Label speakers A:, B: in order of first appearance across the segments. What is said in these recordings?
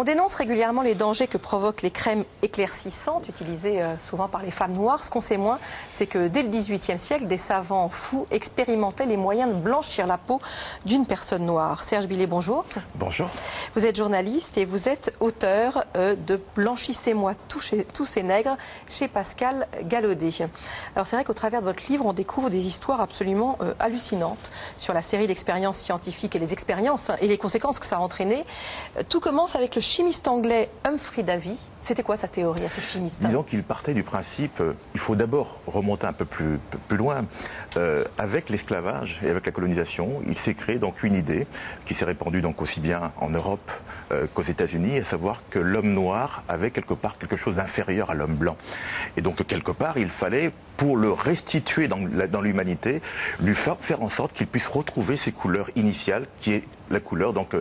A: On dénonce régulièrement les dangers que provoquent les crèmes éclaircissantes utilisées souvent par les femmes noires. Ce qu'on sait moins, c'est que dès le XVIIIe siècle, des savants fous expérimentaient les moyens de blanchir la peau d'une personne noire. Serge Billet, bonjour.
B: Bonjour.
A: Vous êtes journaliste et vous êtes auteur de Blanchissez-moi tous ces nègres chez Pascal Gallaudet. Alors c'est vrai qu'au travers de votre livre, on découvre des histoires absolument hallucinantes sur la série d'expériences scientifiques et les expériences et les conséquences que ça a entraîné. Tout commence avec le chimiste anglais Humphrey Davy. C'était quoi sa théorie à ce chimiste?
B: Disons qu'il partait du principe, il faut d'abord remonter un peu plus loin. Avec l'esclavage et avec la colonisation, il s'est créé donc une idée qui s'est répandue donc aussi bien en Europe qu'aux États-Unis, à savoir que l'homme noir avait quelque part quelque chose d'inférieur à l'homme blanc. Et donc quelque part, il fallait, pour le restituer dans l'humanité, lui faire en sorte qu'il puisse retrouver ses couleurs initiales, qui est la couleur donc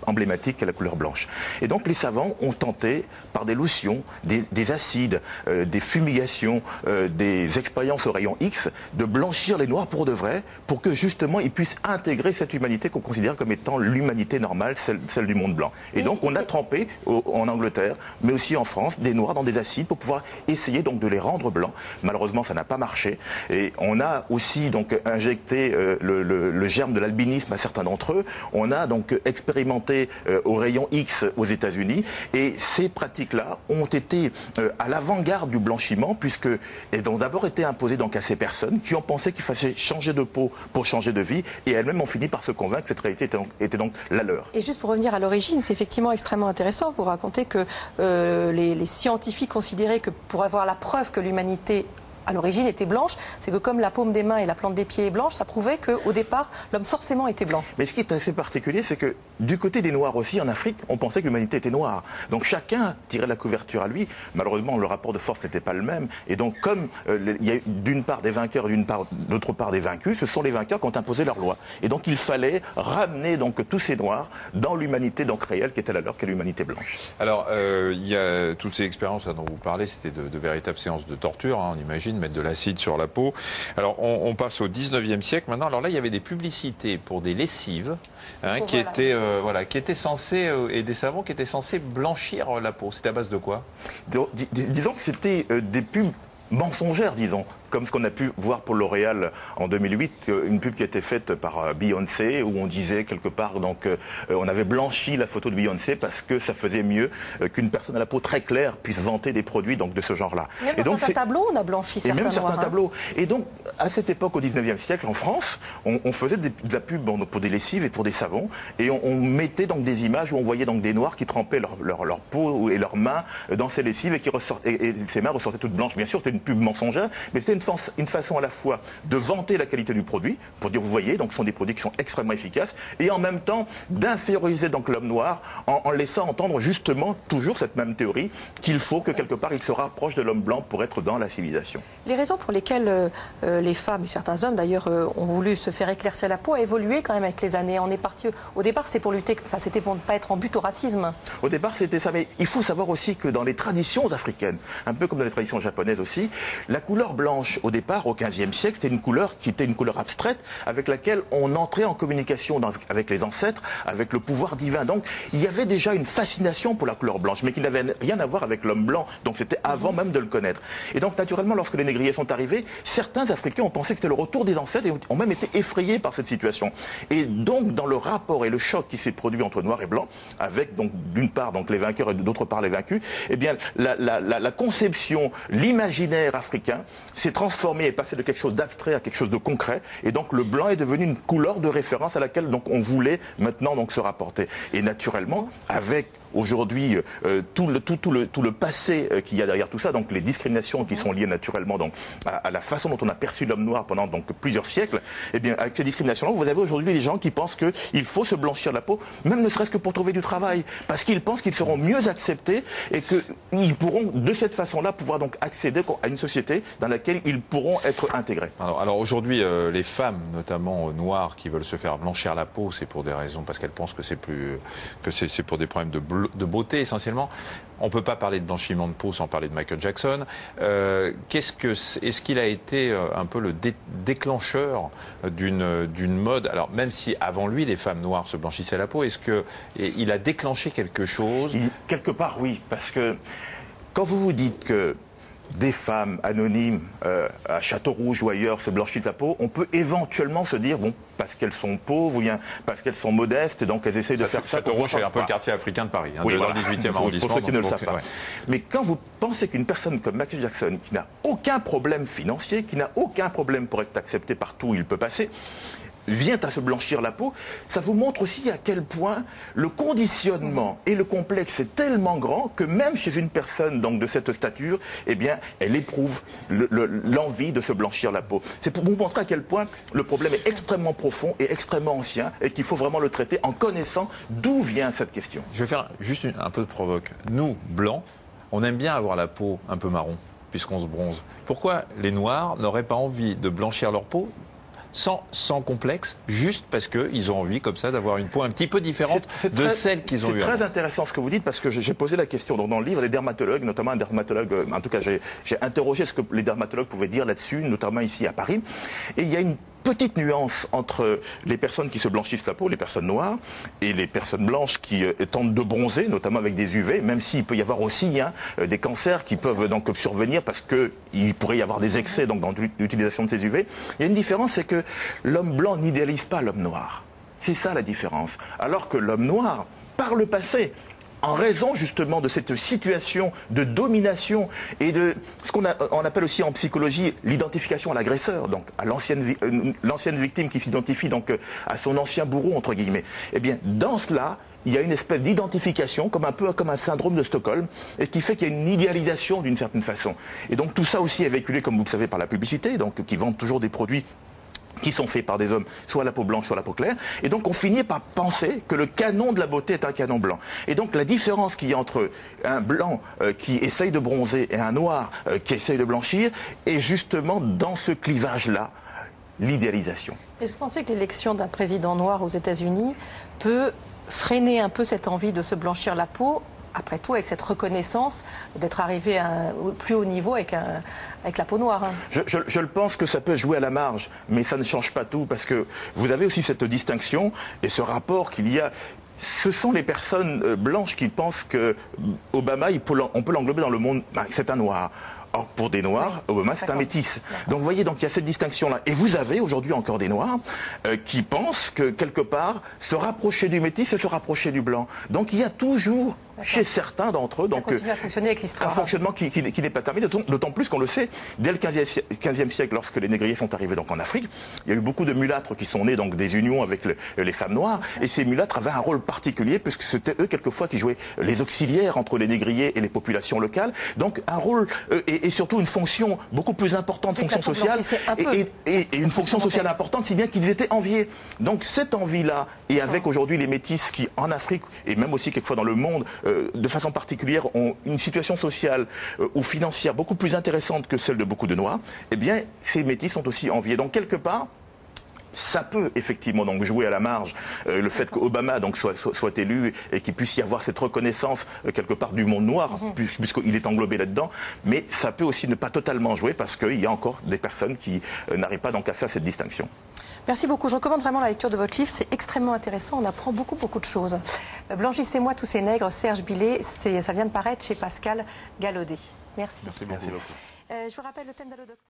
B: emblématique est la couleur blanche. Et donc les savants ont tenté par des lotions, des acides, des fumigations, des expériences au rayon X, de blanchir les noirs pour de vrai, pour que justement ils puissent intégrer cette humanité qu'on considère comme étant l'humanité normale, celle du monde blanc. Et donc on a trempé en Angleterre, mais aussi en France, des noirs dans des acides pour pouvoir essayer donc de les rendre blancs. Malheureusement ça n'a pas marché. Et on a aussi donc injecté le germe de l'albinisme à certains d'entre eux. On a donc expérimenté au rayon X aux États-Unis et ces pratiques-là ont été à l'avant-garde du blanchiment puisque elles ont d'abord été imposées donc à ces personnes qui ont pensé qu'il fallait changer de peau pour changer de vie et elles-mêmes ont fini par se convaincre que cette réalité était donc la leur.
A: Et juste pour revenir à l'origine, c'est effectivement extrêmement intéressant. Vous racontez que les scientifiques considéraient que pour avoir la preuve que l'humanité à l'origine était blanche, c'est que comme la paume des mains et la plante des pieds est blanche, ça prouvait qu'au départ, l'homme forcément était blanc.
B: Mais ce qui est assez particulier, c'est que du côté des Noirs aussi, en Afrique, on pensait que l'humanité était noire. Donc chacun tirait la couverture à lui. Malheureusement, le rapport de force n'était pas le même. Et donc comme il y a d'une part des vainqueurs et d'autre part des vaincus, ce sont les vainqueurs qui ont imposé leur loi. Et donc il fallait ramener donc tous ces Noirs dans l'humanité donc réelle qui était la leur, qui est l'humanité blanche.
C: Alors il y a toutes ces expériences dont vous parlez, c'était de véritables séances de torture, hein, on imagine, mettre de l'acide sur la peau. Alors on passe au 19e siècle maintenant. Alors là, il y avait des publicités pour des lessives hein, qui étaient censées, et des savons qui étaient censés blanchir la peau. C'était à base de quoi?
B: Disons que c'était des pubs mensongères, disons. Comme ce qu'on a pu voir pour L'Oréal en 2008, une pub qui a été faite par Beyoncé, où on disait quelque part, donc, on avait blanchi la photo de Beyoncé parce que ça faisait mieux qu'une personne à la peau très claire puisse vanter des produits donc, de ce genre-là.
A: Même dans certains tableaux, on a blanchi certains noirs.
B: Et même certains tableaux. Et donc, à cette époque, au 19e siècle, en France, on faisait de la pub pour des lessives et pour des savons, et on mettait donc des images où on voyait donc des noirs qui trempaient leur peau et leurs mains dans ces lessives et ces mains ressortaient toutes blanches. Bien sûr, c'était une pub mensongère, mais c'était une façon à la fois de vanter la qualité du produit, pour dire, vous voyez, donc ce sont des produits qui sont extrêmement efficaces, et en même temps d'inférioriser donc l'homme noir en laissant entendre justement toujours cette même théorie qu'il faut que quelque part il se rapproche de l'homme blanc pour être dans la civilisation.
A: Les raisons pour lesquelles les femmes et certains hommes d'ailleurs ont voulu se faire éclaircir la peau a évolué quand même avec les années. On est parti au départ, c'était pour lutter, enfin c'était pour ne pas être en but au racisme.
B: Au départ, c'était ça, mais il faut savoir aussi que dans les traditions africaines, un peu comme dans les traditions japonaises aussi, la couleur blanche au départ, au XVe siècle, c'était une couleur qui était une couleur abstraite avec laquelle on entrait en communication avec les ancêtres, avec le pouvoir divin. Donc il y avait déjà une fascination pour la couleur blanche, mais qui n'avait rien à voir avec l'homme blanc. Donc c'était avant même de le connaître. Et donc naturellement, lorsque les négriers sont arrivés, certains Africains ont pensé que c'était le retour des ancêtres et ont même été effrayés par cette situation. Et donc dans le rapport et le choc qui s'est produit entre noir et blanc, avec donc d'une part donc les vainqueurs et d'autre part les vaincus, eh bien la conception, l'imaginaire africain s'est transformé et passé de quelque chose d'abstrait à quelque chose de concret, et donc le blanc est devenu une couleur de référence à laquelle donc on voulait maintenant donc se rapporter. Et naturellement, avec aujourd'hui tout le passé qu'il y a derrière tout ça, donc les discriminations qui sont liées naturellement donc à la façon dont on a perçu l'homme noir pendant donc plusieurs siècles, et bien avec ces discriminations-là, vous avez aujourd'hui des gens qui pensent qu'il faut se blanchir la peau, même ne serait-ce que pour trouver du travail, parce qu'ils pensent qu'ils seront mieux acceptés et qu'ils pourront de cette façon-là pouvoir donc accéder à une société dans laquelle ils pourront être intégrés.
C: Alors aujourd'hui, les femmes, notamment noires, qui veulent se faire blanchir la peau, c'est pour des raisons, parce qu'elles pensent que c'est pour des problèmes de bleu de beauté essentiellement. On ne peut pas parler de blanchiment de peau sans parler de Michael Jackson. Est-ce qu'il a été un peu le déclencheur d'une mode? Alors même si avant lui les femmes noires se blanchissaient la peau, est-ce qu'il a déclenché quelque chose?
B: Quelque part oui, parce que quand vous vous dites que des femmes anonymes à Châteaurouge ou ailleurs se blanchissent la peau, on peut éventuellement se dire, bon, parce qu'elles sont pauvres ou bien parce qu'elles sont modestes, et donc elles essayent de faire ça.
C: Châteaurouge, c'est un peu le quartier africain de Paris,
B: oui,
C: dans
B: voilà.
C: le 18e arrondissement.
B: Pour ceux qui ne le savent pas.
C: Ouais.
B: Mais quand vous pensez qu'une personne comme Michael Jackson, qui n'a aucun problème financier, qui n'a aucun problème pour être accepté partout où il peut passer, vient à se blanchir la peau, ça vous montre aussi à quel point le conditionnement et le complexe est tellement grand que même chez une personne donc de cette stature, eh bien, elle éprouve l'envie de se blanchir la peau. C'est pour vous montrer à quel point le problème est extrêmement profond et extrêmement ancien et qu'il faut vraiment le traiter en connaissant d'où vient cette question.
C: Je vais faire juste un peu de provoque. Nous, blancs, on aime bien avoir la peau un peu marron, puisqu'on se bronze. Pourquoi les noirs n'auraient pas envie de blanchir leur peau sans complexe, juste parce qu'ils ont envie comme ça d'avoir une peau un petit peu différente de celle qu'ils ont eue.
B: C'est très intéressant ce que vous dites, parce que j'ai posé la question dans le livre, les dermatologues, notamment un dermatologue, en tout cas j'ai interrogé ce que les dermatologues pouvaient dire là-dessus, notamment ici à Paris, et il y a une petite nuance entre les personnes qui se blanchissent la peau, les personnes noires, et les personnes blanches qui tentent de bronzer, notamment avec des UV, même s'il peut y avoir aussi des cancers qui peuvent donc survenir parce qu'il pourrait y avoir des excès donc, dans l'utilisation de ces UV. Il y a une différence, c'est que l'homme blanc n'idéalise pas l'homme noir. C'est ça la différence. Alors que l'homme noir, par le passé, en raison justement de cette situation de domination et de ce qu'on appelle aussi en psychologie l'identification à l'agresseur, donc à l'ancienne victime qui s'identifie donc à son ancien bourreau entre guillemets. Eh bien, dans cela, il y a une espèce d'identification, comme un syndrome de Stockholm, et qui fait qu'il y a une idéalisation d'une certaine façon. Et donc tout ça aussi est véhiculé, comme vous le savez, par la publicité, donc qui vendent toujours des produits qui sont faits par des hommes, soit la peau blanche, soit la peau claire. Et donc on finit par penser que le canon de la beauté est un canon blanc. Et donc la différence qu'il y a entre un blanc qui essaye de bronzer et un noir qui essaye de blanchir est justement dans ce clivage-là, l'idéalisation.
A: Est-ce que vous pensez que l'élection d'un président noir aux États-Unis peut freiner un peu cette envie de se blanchir la peau, après tout, avec cette reconnaissance d'être arrivé à un plus haut niveau avec la peau noire?
B: Je le pense que ça peut jouer à la marge, mais ça ne change pas tout, parce que vous avez aussi cette distinction et ce rapport qu'il y a. Ce sont les personnes blanches qui pensent que Obama, on peut l'englober dans le monde, c'est un noir. Or, pour des Noirs, oui, Obama, c'est un métis. Donc, vous voyez, donc il y a cette distinction-là. Et vous avez aujourd'hui encore des Noirs qui pensent que, quelque part, se rapprocher du métis, c'est se rapprocher du blanc. Donc, il y a toujours, chez certains d'entre eux,
A: ça continue à fonctionner avec l'histoire.
B: Un fonctionnement qui n'est pas terminé, d'autant plus qu'on le sait, dès le 15e siècle, lorsque les négriers sont arrivés donc, en Afrique, il y a eu beaucoup de mulâtres qui sont nés donc, des unions avec les femmes noires. Et ces mulâtres avaient un rôle particulier, puisque c'était eux, quelquefois, qui jouaient les auxiliaires entre les négriers et les populations locales. Donc, un rôle... et surtout une fonction beaucoup plus importante, fonction sociale, et une fonction sociale importante, si bien qu'ils étaient enviés. Donc cette envie-là, et avec aujourd'hui les métis qui, en Afrique, et même aussi quelquefois dans le monde, de façon particulière, ont une situation sociale ou financière beaucoup plus intéressante que celle de beaucoup de Noirs, eh bien ces métis sont aussi enviés. Donc quelque part, ça peut effectivement donc jouer à la marge le fait qu'Obama donc soit élu et qu'il puisse y avoir cette reconnaissance quelque part du monde noir puisqu'il est englobé là-dedans, mais ça peut aussi ne pas totalement jouer parce qu'il y a encore des personnes qui n'arrivent pas donc à faire cette distinction.
A: Merci beaucoup. Je recommande vraiment la lecture de votre livre. C'est extrêmement intéressant. On apprend beaucoup de choses. Blanchissez-moi tous ces nègres, Serge Billet. Ça vient de paraître chez Pascal Gallaudet. Merci.
B: Merci beaucoup.
A: Je vous rappelle le thème d'Allo Docteur.